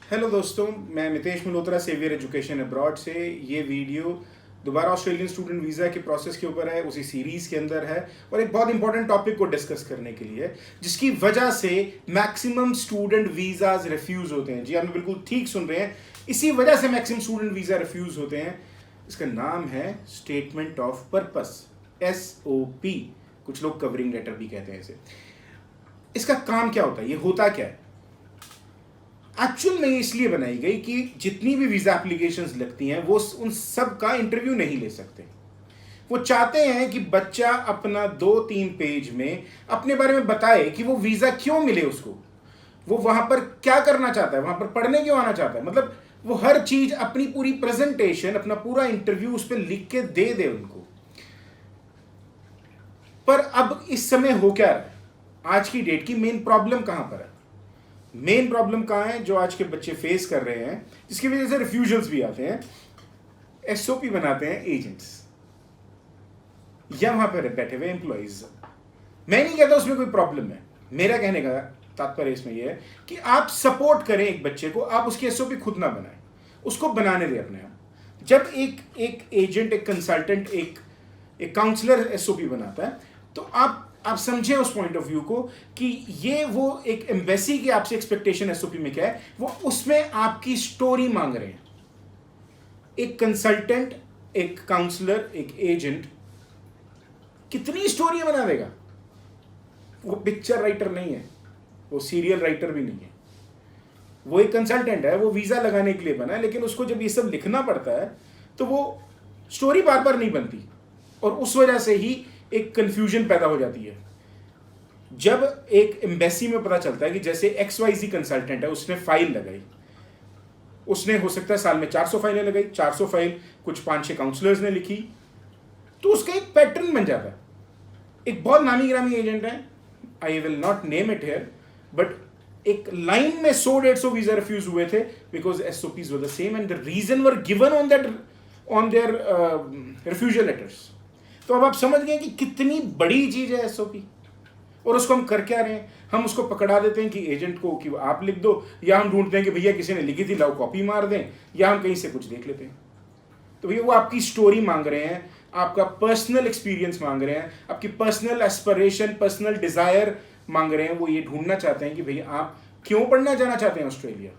Hello दोस्तों, मैं Mitesh Malhotra Saviour Education Abroad से। ये वीडियो दोबारा ऑस्ट्रेलियन स्टूडेंट वीज़ा के प्रोसेस के ऊपर है, उसी सीरीज़ के अंदर है और एक बहुत इंपॉर्टेंट टॉपिक को डिस्कस करने के लिए, जिसकी वजह से मैक्सिमम स्टूडेंट वीज़ाज रिफ्यूज़ होते हैं। जी, आपने बिल्कुल ठीक सुन रहे हैं, इसी वजह से मैक्सिमम स्टूडेंट वीज़ा रिफ्यूज़ होते हैं। इसका नाम है स्टेटमेंट ऑफ पर्पस, SOP। कुछ लोग कवरिंग लेटर भी कहते हैं इसे। इसका काम क्या होता है, ये होता क्या है? एक्चुअल में इसलिए बनाई गई कि जितनी भी वीज़ा एप्लीकेशंस लगती हैं वो उन सब का इंटरव्यू नहीं ले सकते। वो चाहते हैं कि बच्चा अपना 2-3 पेज में अपने बारे में बताए कि वो वीज़ा क्यों मिले उसको, वो वहां पर क्या करना चाहता है, वहां पर पढ़ने क्यों आना चाहता है। मतलब वो हर चीज, अपनी पूरी प्रेजेंटेशन, अपना पूरा इंटरव्यू उस पर लिख के दे दे उनको। पर अब इस समय हो क्या रहा है, आज की डेट की मेन प्रॉब्लम कहां पर है? मेन प्रॉब्लम कहाँ है जो आज के बच्चे फेस कर रहे हैं, जिसकी वजह से रिफ्यूजल्स भी आते हैं? SOP बनाते हैं एजेंट्स या वहां पर बैठे हुए एम्प्लॉइज। मैं नहीं कहता उसमें कोई प्रॉब्लम है, मेरा कहने का तात्पर्य इसमें यह है कि आप सपोर्ट करें एक बच्चे को, आप उसकी SOP खुद ना बनाएं, उसको बनाने दें अपने आप। जब एक एजेंट, एक कंसल्टेंट, एक काउंसलर SOP बनाता है, तो आप समझें उस पॉइंट ऑफ व्यू को कि ये वो एक एम्बेसी की आपसे एक्सपेक्टेशन SOP में क्या है, वो उसमें आपकी स्टोरी मांग रहे हैं। एक कंसल्टेंट, एक काउंसलर, एक एजेंट कितनी स्टोरी बना देगा? वो पिक्चर राइटर नहीं है, वो सीरियल राइटर भी नहीं है, वो एक कंसल्टेंट है, वो वीजा लगाने के लिए बना है, लेकिन उसको जब ये सब लिखना पड़ता है तो वो स्टोरी बार बार नहीं बनती और उस वजह से ही एक कंफ्यूजन पैदा हो जाती है। जब एक एम्बेसी में पता चलता है कि जैसे XYZ कंसल्टेंट है, उसने फाइल लगाई, उसने हो सकता है साल में 400 फाइलें लगाई, 400 फाइल कुछ 5-6 काउंसलर्स ने लिखी, तो उसका एक पैटर्न बन जाता है। एक बहुत नामी गिरामी एजेंट है, I will not name it here, but एक लाइन में 100-150 वीजा रिफ्यूज हुए थे because SOPs were the same and the reason were given on their refusal letters. तो अब आप समझ गए कि कितनी बड़ी चीज है SOP, और उसको हम कर क्या रहे हैं? हम उसको पकड़ा देते हैं कि एजेंट को कि आप लिख दो, या हम ढूंढते हैं कि भैया किसी ने लिखी थी, लाओ कॉपी मार दें, या हम कहीं से कुछ देख लेते हैं। तो भैया वो आपकी स्टोरी मांग रहे हैं, आपका पर्सनल एक्सपीरियंस मांग रहे हैं, आपकी पर्सनल एस्पिरेशन, पर्सनल डिजायर मांग रहे हैं। वो ये ढूंढना चाहते हैं कि भैया आप क्यों पढ़ना जाना चाहते हैं ऑस्ट्रेलिया,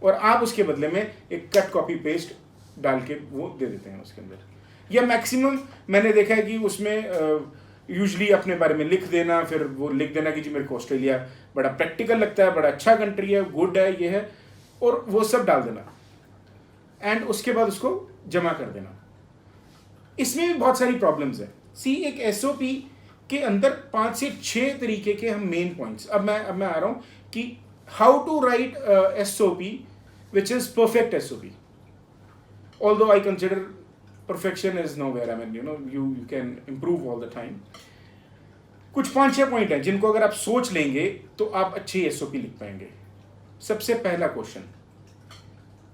और आप उसके बदले में एक कट कॉपी पेस्ट डाल के वो दे देते हैं उसके अंदर। या मैक्सिमम मैंने देखा है कि उसमें यूजली अपने बारे में लिख देना, फिर वो लिख देना कि जी मेरे को ऑस्ट्रेलिया बड़ा प्रैक्टिकल लगता है, बड़ा अच्छा कंट्री है, गुड है, ये है, और वो सब डाल देना एंड उसके बाद उसको जमा कर देना। इसमें भी बहुत सारी प्रॉब्लम्स है। एक SOP के अंदर 5 से 6 तरीके के हम मेन पॉइंट्स, अब मैं आ रहा हूं कि how to write SOP which is perfect SOP. Although I consider perfection is nowhere. I mean, you can improve all the time. कुछ 5-6 पॉइंट हैं जिनको अगर आप सोच लेंगे तो आप अच्छी SOP लिख पाएंगे। सबसे पहला क्वेश्चन,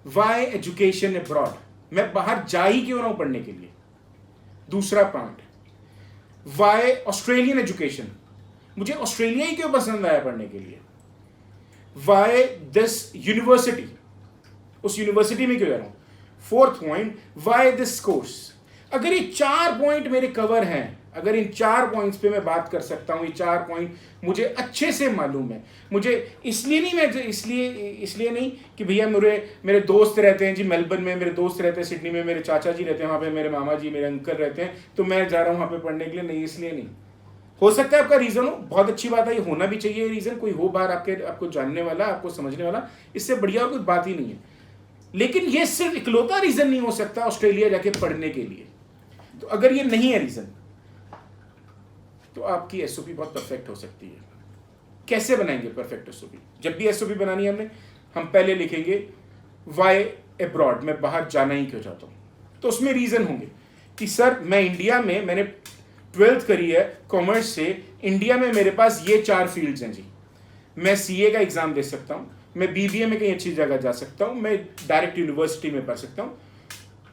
वाई एजुकेशन अब्रॉड? मैं बाहर जा ही क्यों रहा हूं पढ़ने के लिए? दूसरा पॉइंट, वाई ऑस्ट्रेलियन एजुकेशन? मुझे ऑस्ट्रेलिया ही क्यों पसंद आया पढ़ने के लिए? Y this university? उस यूनिवर्सिटी में क्यों जा रहा हूं? Fourth point, Y this course? अगर ये 4 पॉइंट मेरे कवर हैं, अगर इन 4 पॉइंट्स पे मैं बात कर सकता हूं, ये 4 पॉइंट मुझे अच्छे से मालूम है, मुझे इसलिए नहीं कि भैया मेरे दोस्त रहते हैं जी मेलबर्न में, मेरे दोस्त रहते हैं सिडनी में, मेरे चाचा जी रहते हैं वहां पे, मेरे मामा जी, मेरे अंकल रहते हैं, तो मैं जा रहा हूं वहां पे पढ़ने के लिए, नहीं, इसलिए नहीं। हो सकता है आपका रीजन हो, बहुत अच्छी बात है, ये होना भी चाहिए रीजन, कोई हो बाहर आपको जानने वाला, आपको समझने वाला, इससे बढ़िया और कोई बात ही नहीं है। लेकिन ये सिर्फ इकलौता रीजन नहीं हो सकता ऑस्ट्रेलिया जाके पढ़ने के लिए। तो अगर ये नहीं है रीजन, तो आपकी SOP बहुत परफेक्ट हो सकती है। कैसे बनाएंगे परफेक्ट SOP? जब भी SOP बनानी है हम पहले लिखेंगे वाई अब्रॉड, मैं बाहर जाना ही क्यों चाहता हूं। तो उसमें रीजन होंगे कि सर मैं इंडिया में, मैंने 12th करी है कॉमर्स से, इंडिया में मेरे पास ये 4 फील्ड्स हैं जी, मैं CA का एग्जाम दे सकता हूं, मैं BBA में कहीं अच्छी जगह जा सकता हूं, मैं डायरेक्ट यूनिवर्सिटी में पढ़ सकता हूं।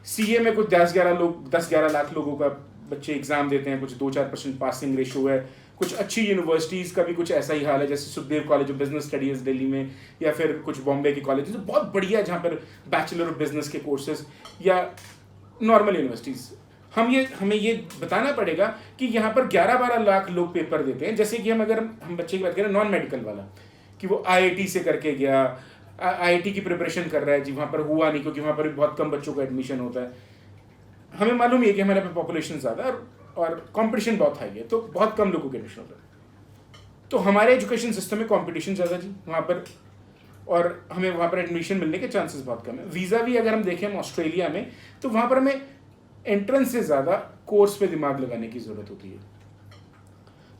CA में कुछ 10-11 लाख लोगों का बच्चे एग्जाम देते हैं, कुछ 2-4% पासिंग रेशो है, कुछ अच्छी यूनिवर्सिटीज़ का भी कुछ ऐसा ही हाल है, जैसे Sukhdev college of business studies Delhi में, या फिर कुछ बॉम्बे के कॉलेज बहुत बढ़िया जहाँ पर बैचलर ऑफ बिजनेस के कोर्सेज, या नॉर्मल यूनिवर्सिटीज़। हमें ये बताना पड़ेगा कि यहाँ पर 11-12 लाख लोग पेपर देते हैं। जैसे कि अगर हम बच्चे की बात करें नॉन मेडिकल वाला, कि वो IIT से करके गया, IIT की प्रिपरेशन कर रहा है जी, वहाँ पर हुआ नहीं क्योंकि वहाँ पर भी बहुत कम बच्चों का एडमिशन होता है। हमें मालूम है कि हमारे पे पॉपुलेशन ज़्यादा है और कंपटीशन बहुत हाई है, तो बहुत कम लोगों के एडमिशन होता है। तो हमारे एजुकेशन सिस्टम में कंपटीशन ज़्यादा जी वहाँ पर, और हमें वहाँ पर एडमिशन मिलने के चांसेस बहुत कम है। वीज़ा भी अगर हम देखें हम ऑस्ट्रेलिया में, तो वहाँ पर हमें एंट्रेंस से ज़्यादा कोर्स पे दिमाग लगाने की ज़रूरत होती है।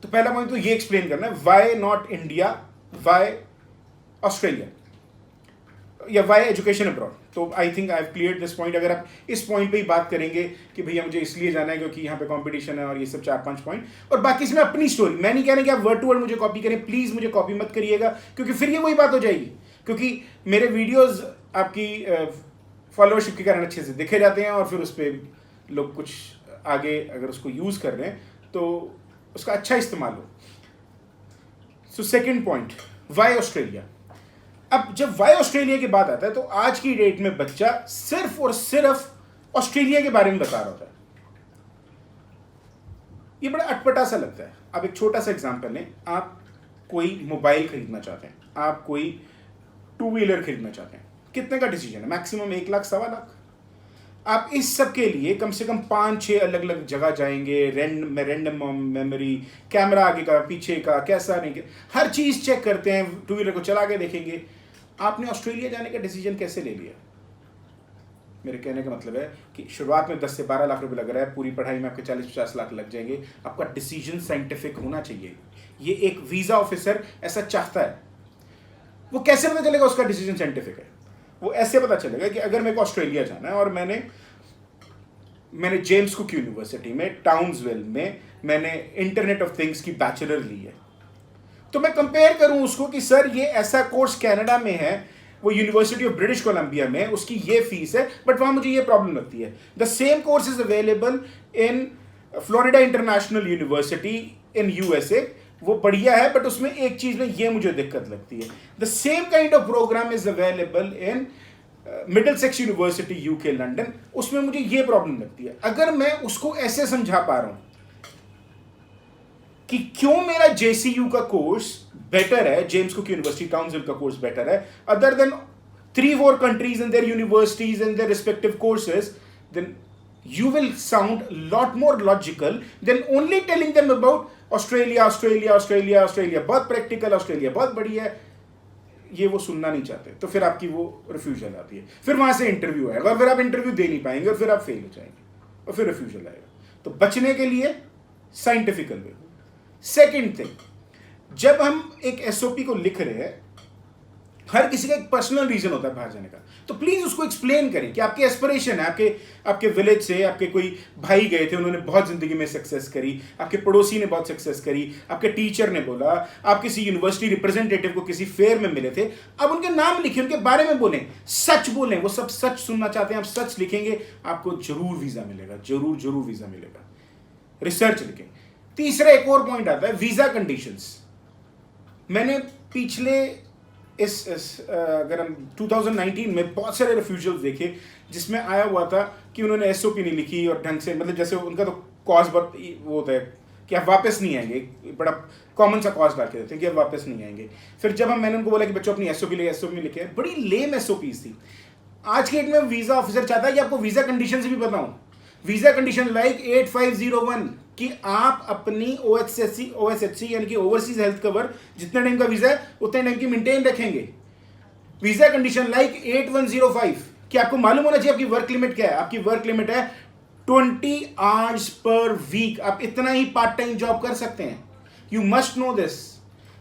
तो पहला पॉइंट तो ये एक्सप्लेन करना है, why not India, why Australia, या वाई एजुकेशन अब्रॉड। तो I think I have cleared this point. अगर आप इस पॉइंट पे ही बात करेंगे कि भैया मुझे इसलिए जाना है क्योंकि यहाँ पे कंपटीशन है, और ये सब 4-5 पॉइंट, और बाकी इसमें अपनी स्टोरी। मैं नहीं कह रहा कि आप वर्ड टू वर्ड मुझे कॉपी करें, प्लीज़ मुझे कॉपी मत करिएगा, क्योंकि फिर ये वही बात हो जाएगी। क्योंकि मेरे वीडियोज़ आपकी फॉलोअरशिप के कारण अच्छे से देखे जाते हैं, और फिर उस पर लोग कुछ आगे अगर उसको यूज़ कर रहे हैं तो उसका अच्छा इस्तेमाल हो। So second point, why Australia. अब जब वाई ऑस्ट्रेलिया की बात आता है तो आज की डेट में बच्चा सिर्फ और सिर्फ ऑस्ट्रेलिया के बारे में बता रहा होता है। ये बड़ा अटपटा सा लगता है। अब एक छोटा सा एग्जांपल लें, आप कोई मोबाइल खरीदना चाहते हैं, आप कोई 2 व्हीलर खरीदना चाहते हैं, कितने का डिसीजन है? मैक्सिमम 1 लाख, 1.25 लाख। आप इस सब के लिए कम से कम 5-6 अलग अलग जगह जाएंगे, रैंडम मेमोरी, कैमरा आगे का पीछे का कैसा नहीं, हर चीज़ चेक करते हैं, 2 व्हीलर को चला के देखेंगे। आपने ऑस्ट्रेलिया जाने का डिसीजन कैसे ले लिया? मेरे कहने का मतलब है कि शुरुआत में 10 से 12 लाख रुपए लग रहा है, पूरी पढ़ाई में आपके 40-50 लाख लग जाएंगे। आपका डिसीजन साइंटिफिक होना चाहिए। ये एक वीज़ा ऑफिसर ऐसा चाहता है। वो कैसे पता चलेगा उसका डिसीजन साइंटिफिक है? वो ऐसे पता चलेगा कि अगर मेरे को ऑस्ट्रेलिया जाना है और मैंने जेम्स कुक यूनिवर्सिटी में टाउन्सविल में मैंने इंटरनेट ऑफ थिंग्स की बैचलर ली है, तो मैं कंपेयर करूं उसको कि सर ये ऐसा कोर्स कनाडा में है, वो यूनिवर्सिटी ऑफ ब्रिटिश कोलंबिया में, उसकी ये फीस है, बट वहां मुझे ये प्रॉब्लम लगती है। The same course is available in Florida international university in USA, वो बढ़िया है, बट उसमें एक चीज में ये मुझे दिक्कत लगती है। The same kind of program is available in Middlesex University UK London, उसमें मुझे ये प्रॉब्लम लगती है। अगर मैं उसको ऐसे समझा पा रहा हूं कि क्यों मेरा JCU का कोर्स बेटर है, जेम्स कुक यूनिवर्सिटी टाउन्सविल का कोर्स बेटर है, other than 3-4 countries in their universities in their respective courses, then you will sound a lot more logical than only telling them about Australia, Australia, Australia, Australia, बहुत practical, Australia बहुत बढ़िया है। ये वो सुनना नहीं चाहते, तो फिर आपकी वो रिफ्यूजल आती है, फिर वहां से इंटरव्यू आएगा, और फिर आप इंटरव्यू दे नहीं पाएंगे, और फिर आप फेल हो जाएंगे, और फिर रिफ्यूजल आएगा। तो बचने के लिए साइंटिफिकल वे। सेकेंड थिंग, जब हम एक SOP को लिख रहे हैं, हर किसी का एक पर्सनल रीजन होता है बाहर जाने का, तो प्लीज उसको एक्सप्लेन करें कि आपके एस्पिरेशन है, आपके विलेज से आपके कोई भाई गए थे, उन्होंने बहुत जिंदगी में सक्सेस करी, आपके पड़ोसी ने बहुत सक्सेस करी, आपके टीचर ने बोला, आप किसी यूनिवर्सिटी रिप्रेजेंटेटिव को किसी फेयर में मिले थे, अब उनके नाम लिखिए, उनके बारे में बोलें, सच बोलें, वो सब सच सुनना चाहते हैं, आप सच लिखेंगे, आपको जरूर वीजा मिलेगा, जरूर वीजा मिलेगा। रिसर्च लिखें। तीसरा एक और पॉइंट आता है, वीजा कंडीशंस। मैंने पिछले अगर हम 2019 में बहुत सारे रिफ्यूजल्स देखे जिसमें आया हुआ था कि उन्होंने SOP नहीं लिखी और ढंग से, मतलब जैसे उनका तो कॉज बहुत वो होता है कि आप वापस नहीं आएंगे, बड़ा कॉमन सा कॉज डाल के देते हैं कि आप वापस नहीं आएंगे। फिर जब मैंने उनको बोला कि बच्चों अपनी SOP में लिखे, बड़ी लेम SOPs थी। आज के डेट में वीज़ा ऑफिसर चाहता है कि आपको वीज़ा कंडीशन भी बताऊँ। वीज़ा कंडीशन लाइक 8501 कि आप अपनी OSHC यानी कि ओवरसीज हेल्थ कवर जितने टाइम का वीजा है उतने टाइम की मेंटेन रखेंगे। वीजा कंडीशन लाइक 8105 कि आपको मालूम होना चाहिए आपकी वर्क लिमिट क्या है। आपकी वर्क लिमिट है 20 आवर्स पर वीक, आप इतना ही पार्ट टाइम जॉब कर सकते हैं। यू मस्ट नो दिस,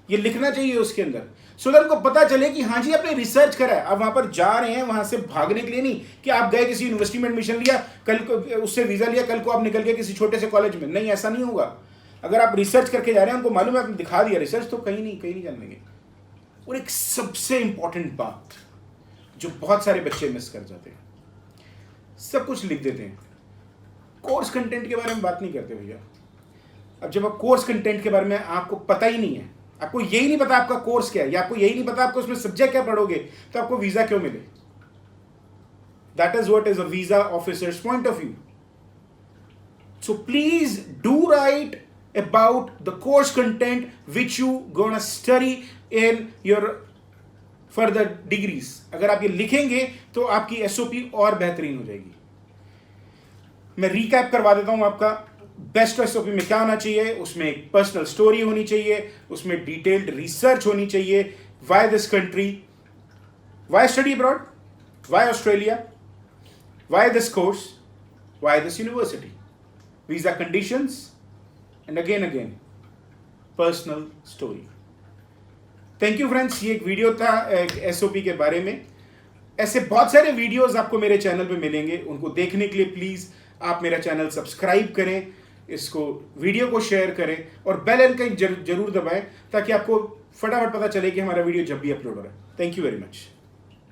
ये लिखना चाहिए उसके अंदर, सो दैट उनको पता चले कि हाँ जी आपने रिसर्च करा है। आप वहां पर जा रहे हैं वहां से भागने के लिए नहीं कि आप गए किसी यूनिवर्सिटी में एडमिशन लिया, कल को उससे वीजा लिया, कल को आप निकल गए किसी छोटे से कॉलेज में। नहीं, ऐसा नहीं होगा। अगर आप रिसर्च करके जा रहे हैं, उनको मालूम है आपने दिखा दिया रिसर्च, तो कहीं नहीं जान लेंगे। और एक सबसे इंपॉर्टेंट बात जो बहुत सारे बच्चे मिस कर जाते हैं, सब कुछ लिख देते हैं, कोर्स कंटेंट के बारे में बात नहीं करते भैया। अब जब आप कोर्स कंटेंट के बारे में आपको पता ही नहीं है, आपको यही नहीं पता आपका कोर्स क्या है, या आपको यही नहीं पता आपको उसमें सब्जेक्ट क्या पढ़ोगे, तो आपको वीजा क्यों मिले? That is what is a visa officers point of view. So please do write about the course content which you gonna study in your further degrees. अगर आप ये लिखेंगे तो आपकी एसओपी और बेहतरीन हो जाएगी. मैं रिकैप करवा देता हूं आपका. बेस्ट एसओपी में क्या होना चाहिए? उसमें एक पर्सनल स्टोरी होनी चाहिए, उसमें डिटेल्ड रिसर्च होनी चाहिए. Why this country, why study abroad, why Australia, why this course, why this university, visa conditions, and again personal story. Thank you friends. ये एक वीडियो था एसओपी के बारे में. ऐसे बहुत सारे वीडियोस आपको मेरे चैनल पे मिलेंगे, उनको देखने के लिए प्लीज आप मेरा चैनल सब्सक्राइब करें, इसको वीडियो को शेयर करें और बेल आइकन जरूर दबाएं ताकि आपको फटाफट पता चले कि हमारा वीडियो जब भी अपलोड हो रहा है. Thank you very much.